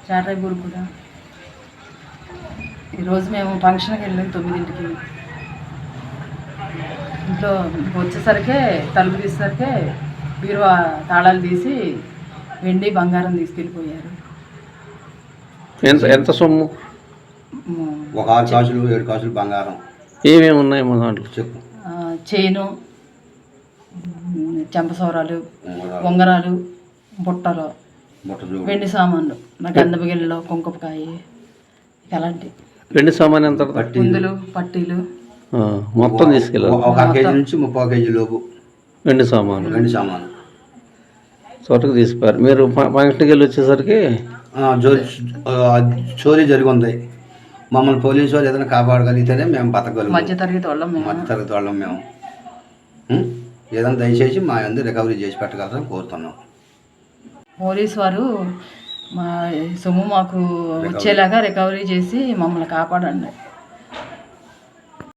చాట్రాయపూర్ కూడా. ఈరోజు మేము ఫంక్షన్కి వెళ్ళాం 9ంటికి. ఇంట్లో వచ్చేసరికి తలుపు తీసేసరికి బీరువా తాళాలు తీసి వెండి బంగారం తీసుకెళ్ళిపోయారు. ఎంత సొమ్ము? ఒక 6 కాసులు 7 కాసులు బంగారం. ఏమేమి ఉన్నాయి మా దాంట్లో చెప్పు. చైను, చెంపసౌరాలు, ఉంగరాలు, బుట్టలు, వెండి సామాన్లు, గంధపు గిన్నెలు, కుంకుమకాయ, అలాంటి వెండి సామాన్ ఎంత? కుందులు, పట్టీలు మొత్తం తీసుకెళ్ళాలి. 1 కేజీ నుంచి 30 కేజీ లోపు వెండి సామాను. చోటకు తీసుకుపోయారు. మీరు ఫంక్షన్కి వెళ్ళి వచ్చేసరికి చోరీ జరిగి ఉంది. మమ్మల్ని పోలీసు వాళ్ళు ఏదైనా కాపాడగలిగితేనే మేము బతకగలుగుతాం. మధ్యతరగతి వాళ్ళం మేము. ఏదైనా దయచేసి మా అందరూ రికవరీ చేసి పెట్టగలరని కోరుతున్నాం. పోలీసు వారు మా సొమ్ము మాకు వచ్చేలాగా రికవరీ చేసి మమ్మల్ని కాపాడండి.